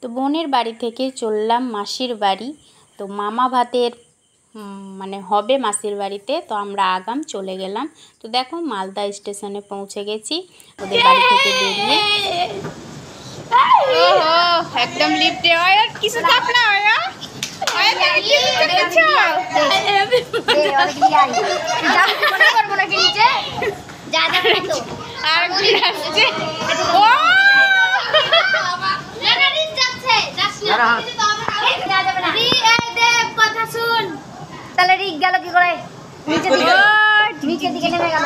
তো বোনের বাড়ি থেকে চললাম মাসির বাড়ি। তো মামা ভাতের মানে হবে মাসির বাড়িতে, তো আমরা আগাম চলে গেলাম। তো দেখো মালদা স্টেশনে পৌঁছে গেছি ওদের বাড়ি থেকে বেরিয়ে। একদম লিফটে হয় কিছু চাপ না হয় কথা শুন, তাহলে রিক গেল কি করে? নিচে দিকে নেমে গেল।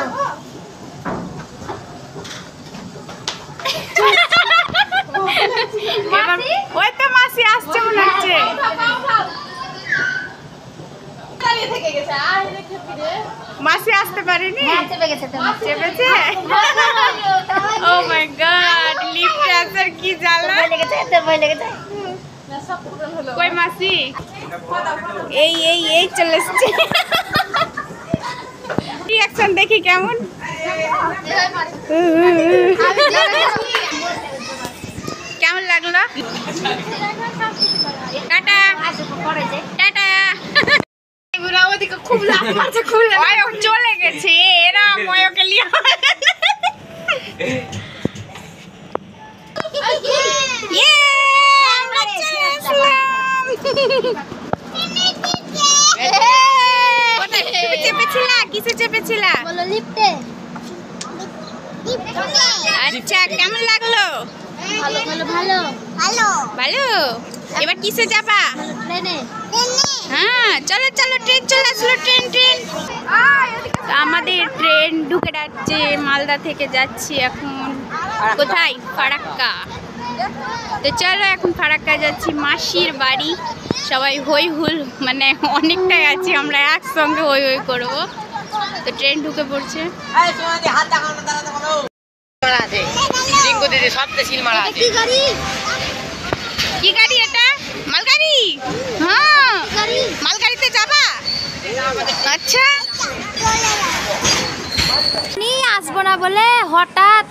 ওই তো মাসি আসছে মনে হচ্ছে। মাসি আসতে পারেনি, চেপেছে। ও মাই গড, লিফট আসার কি জ্বালা। কই মাসি? এই এই এই চলে এসছে। রিঅ্যাকশন দেখি কেমন। কেমন লাগলো? Tata tata. ওদিকে খুব লাভ মারছে, খুব চলে গেছে এরা ময়কে লিয়ে। আমরা চলে আসলাম। তুমি চেপেছিলা? কিসে চেপেছিলা? বলো লিফটে। আচ্ছা, কেমন লাগলো? ভালো ভালো ভালো ভালো ভালো। এবার কিসে যাবা? ট্রেনে। হ্যাঁ চলো চলো, ট্রেন চলে আসলো। ট্রেন ট্রেন আমাদের ট্রেন ঢুকে যাচ্ছে। মালদা থেকে যাচ্ছি এখন কোথায়? ফারাক্কা। তো চলো এখন ফারাক্কা যাচ্ছি মাসির বাড়ি। সবাই হই হুল, মানে অনেকটাই আছি আমরা, একসঙ্গে হই হই করবো। তো ট্রেন ঢুকে পড়ছে। কি গাড়ি? কি গাড়ি এটা? মালগাড়ি। হ্যাঁ মালগাড়িতে যাবা? আচ্ছা। আসবো না বলে হঠাৎ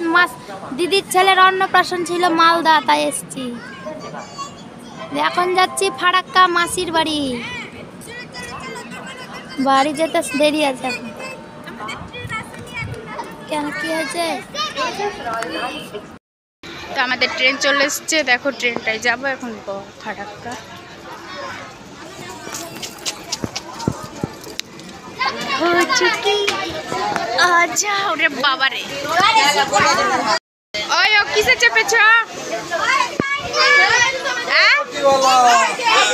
দিদির ছেলের অন্নপ্রাশন ছিল মালদা, তাই এসছি। এখন যাচ্ছি ফারাক্কা মাসির বাড়ি। বাড়ি যেতে দেরি আছে এখন। কেন কি হয়েছে? তো আমাদের ট্রেন চলে এসছে, দেখো ট্রেনটায় যাবো এখন ফারাক্কা। আচ্ছা ওরে বাবারে। ওই ও কিসে চেপেছ?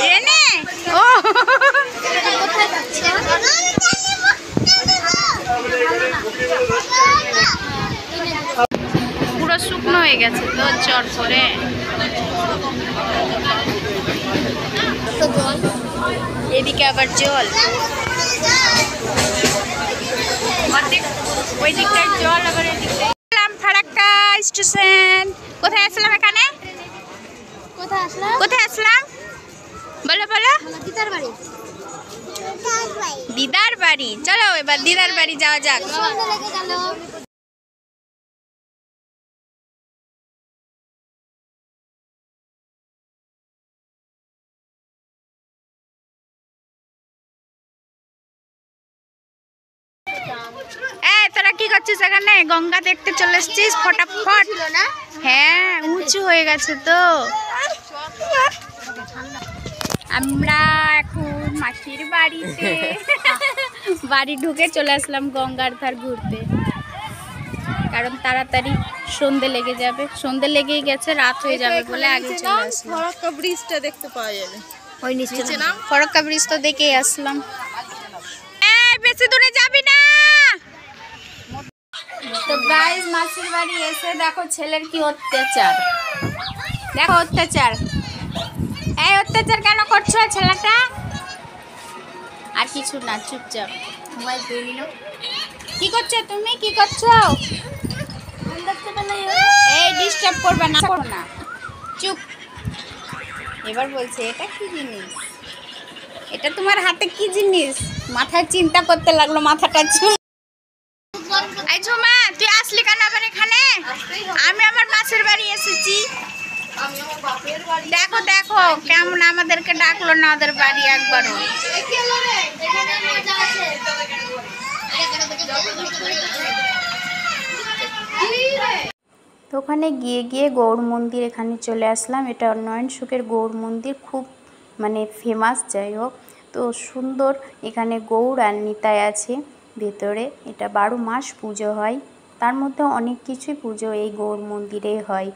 ট্রেনে? ও পুরো শুকনো হয়ে গেছে তো চট করে। এদিকে আবার জল, ওই দিকটায় জল, আবার এদিকটায়। ফারাক্কা স্টেশন। কোথায় আসলাম? এখানে কোথায় আসলাম? কোথায় আসলাম বলো বলো। দিদার বাড়ি। দিদার বাড়ি। চলো এবার দিদার বাড়ি যাওয়া যাক। তোরা কি করছিস এখানে? গঙ্গা দেখতে চলে এসছিস ফটাফট? হ্যাঁ উঁচু হয়ে গেছে তো। আমরা এখন মাসির বাড়িতে বাড়ি ঢুকে চলে আসলাম গঙ্গার ধার ঘুরতে, কারণ তাড়াতাড়ি সন্ধে লেগে যাবে। সন্ধে লেগেই গেছে, রাত হয়ে যাবে বলে আগে চলে আসলাম। ফারাক্কা ব্রিজটা দেখতে পাওয়া যাবে। ওই নিচে নাম ফারাক্কা ব্রিজ তো দেখেই আসলাম। বেশি দূরে যাবি না। তো গাইস মাসির বাড়ি এসে দেখো ছেলের কি অত্যাচার, দেখো অত্যাচার। এই অত্যাচার কেন করছো ছেলেটা? আর কিছু না, চুপচাপ মোবাইল দিয়ে নিল। কি করছো তুমি? কি করছো? এই ডিস্টার্ব করবে না, করো না, চুপ। এবার বলছে এটা কি জিনিস? এটা তোমার হাতে কি জিনিস? মাথায় চিন্তা করতে লাগলো, মাথাটা চুল। এই ঝুমা তুই আসলি কেন আবার এখানে? আমি আমার মাসির বাড়ি এসেছি। দেখো দেখো কেমন আমাদেরকে ডাকলো না ওদের বাড়ি একবারও। তো ওখানে গিয়ে গিয়ে গৌড় মন্দির এখানে চলে আসলাম। এটা নয়ন সুখের গৌড় মন্দির, খুব মানে ফেমাস। যাই হোক, তো সুন্দর। এখানে গৌড় আর নিতাই আছে ভেতরে। এটা 12 মাস পুজো হয়, তার মধ্যে অনেক কিছুই পুজো এই গৌড় মন্দিরে হয়।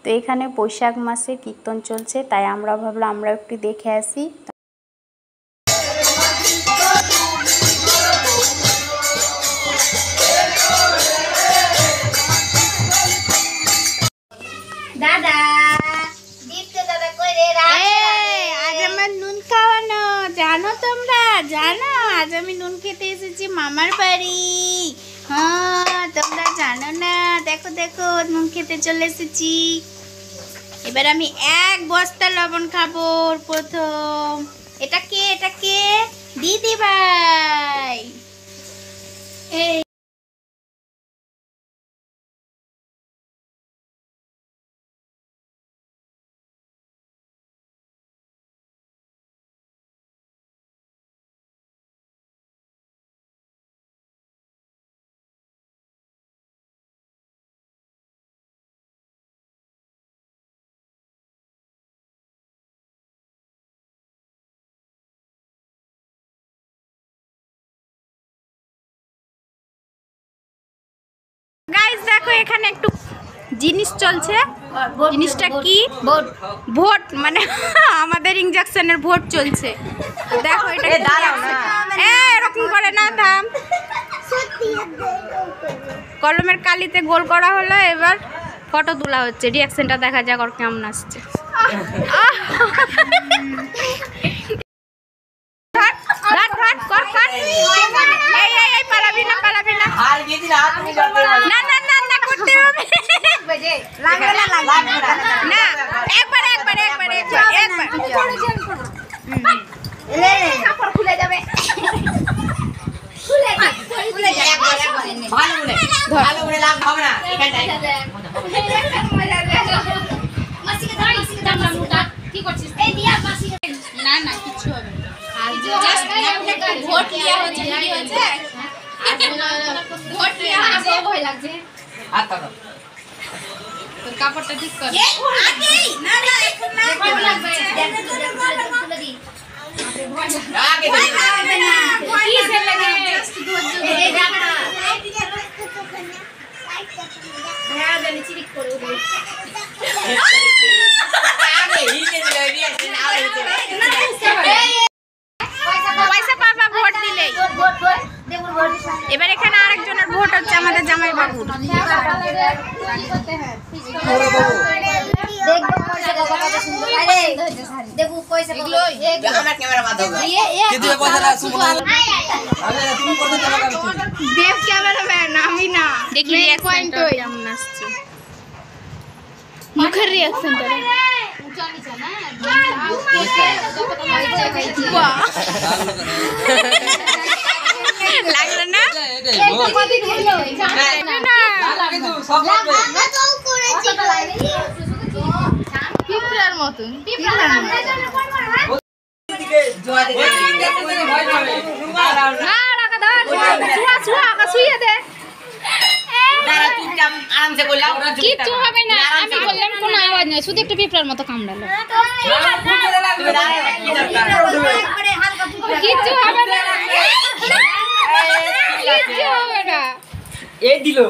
তো এখানে বৈশাখ মাসে কীর্তন চলছে, তাই আমরা ভাবলাম আমরা একটু দেখে আসি। দাদা দীপ্ত দাদা কই রে? আজ আমার নুন খাওয়ানো, জানো তোমরা? জানো আজ আমি নুন খেতে এসেছি মামার বাড়ি। হ্যাঁ, তোমরা জানো না? দেখো দেখো নুন খেতে চলে এসেছি। এবার আমি 1 বস্তা লবণ খাবো প্রথম। এটা কে? এটা কে? দিদি ভাই। গাইস দেখো এখানে একটু জিনিস চলছে। জিনিসটা কি? ভোট, মানে আমাদের ইনজেকশনের ভোট চলছে। দেখো এটা এরকম করে না, থাম। কলমের কালিতে গোল করা হলো, এবার ফটো তোলা হচ্ছে। রিয়াকশনটা দেখা যাক ওর কেমন আসছে। না না কিছু হবে না, ভোট লিয়া হচ্ছে, ভোট লিয়া হচ্ছে, ভয় লাগছে। তোর কাপড়টা ঠিক কর। না না এখন না, ভয় লাগবে। তুলে দি আগে ভয় লাগবে না, কি সে লাগে জাস্ট ধৈর্য ধরে। এই দেখা এইদিকে রক্ত তো খানা লাইক করতে হ্যাঁ জানি চিরিক করে উঠবে আগে হিলে দিলে রিয়াকশন আরে হচ্ছে পয়সা পাবা ভোট দিলে। ভোট ভোট দেবুর ভোট। এবার এখানে আরেকজনের ভোট হচ্ছে আমাদের জামাই বাবুর। দেখো পয়সা কত সুন্দর। আরে দেখো পয়সা কত। আমার ক্যামেরা বাদ হবে। কিন্তু এই পয়সাটা সুমন আরে তুমি কত টাকা কাটছো? দেব ক্যামেরাম্যান, আমি না। দেখি রিঅ্যাকশনটা কেমন আসছে, মুখের রিঅ্যাকশনটা। লাগলো না? কতদিন হলো? কিন্তু সব লাগবে। আমরা তো করেছি পিঁপড়ার মতন। দিকে জোয়া দিকে কই ভয় পাবে। না রাখা দাও, ছুয়া ছুয়া আকা ছুইয়ে দে। দাঁড়া চুপচাপ আরামসে বললা, ওরা কিচ্ছু হবে না, আমি বললাম কোনো আওয়াজ নেই, শুধু একটু পিঁপড়ার মতো কামড়ালো। তুমি দাঁড়া কি দরকার? একবারে হালকা ফুটে কিচ্ছু হবে না, কিচ্ছু হবে না। এই দিলো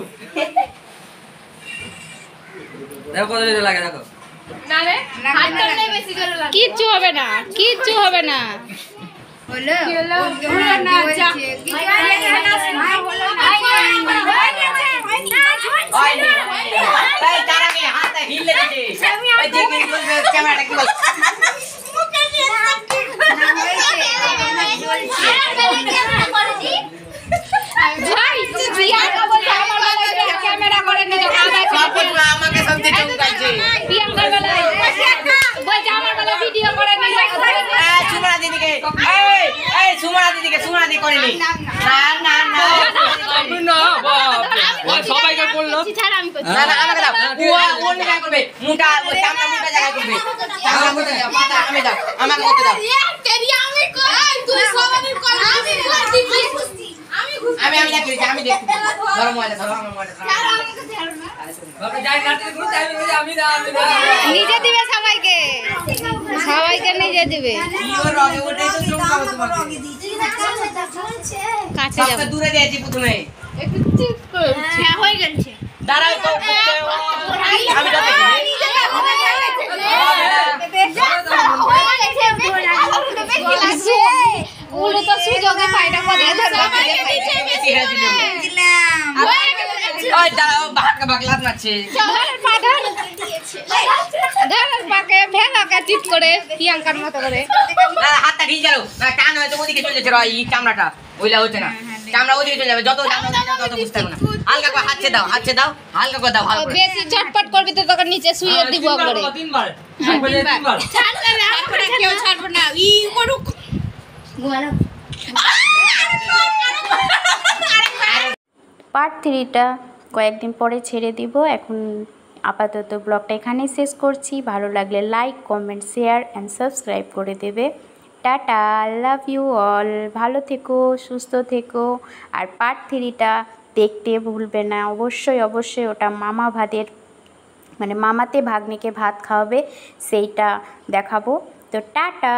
দেখো কত জোরে লাগে, দেখো না রে, হাতটা নেই বেশি জোরে লাগে। কিচ্ছু হবে না, কিচ্ছু হবে না। হলো হলো না, যা কিছু হবে না, হলো না। এই তার আগে হাতটা হিলে দিতে ওই যে কিন্তু ক্যামেরাটা কি বল ক্যামেরা করে নিয়ে আমাকে সবচেয়ে চমকাইছে। আমার ভিডিও করে নিয়ে চুমড়া দিদিকে এই এই সুমনা দিদিকে সুমনা দি করেনি না না না আমি না বাপ ও সবাইকে বললো না না আমাকে দাও ও নিয়ে করবে মুটা ও চামড়া মুটা জায়গা করবে চামড়া মুটা দাও মাথা আমি দাও আমাকে করতে দাও আমি দেখি আমি দেখি ধরো মোবাইল ধরো আমার মোবাইল বাবা যাই নাটক করতে আমি না নিজে দিবে সবাইকে সবাইকে নিজে দিবে কি ওর রগে ওটাই তো জম পাবো তোমাকে কাছে সবটা যাবে দূরে দিয়েছি প্রথমে হ্যাঁ হয়ে গেছে দাঁড়াও তো আমি তো উনি তো সুযোগে পায়টা করে ওই দাঁড়াও বাঘ বাঘ লাত মারছে হাতটা ঠিক গেল কান হয়তো ওদিকে চলে যাচ্ছে এই চামড়াটা ওইলা হচ্ছে না চামড়া ওদিকে চলে যাবে যত তত বুঝতে পারবে না হালকা করে হাতছে দাও হালকা করে দাও ভালো করে বেশি চটপট করবি তো তোকে নিচে শুয়ে দিব করে তিনবার তিনবার কেউ ছাড়বো না ই করুক পার্ট 3টা কয়েকদিন পরে ছেড়ে দিব। এখন আপাতত ব্লগটা এখানেই শেষ করছি। ভালো লাগলে like, comment, share and subscribe করে দেবে। Tata, love you all. ভালো থেকো, সুস্থ থেকো। আর পার্ট 3টা দেখতে ভুলবে না অবশ্যই। ওটা মামা ভাতের মানে মামাতে ভাগ্নিকে ভাত খাওয়াবে, সেইটা দেখাবো। তো টাটা।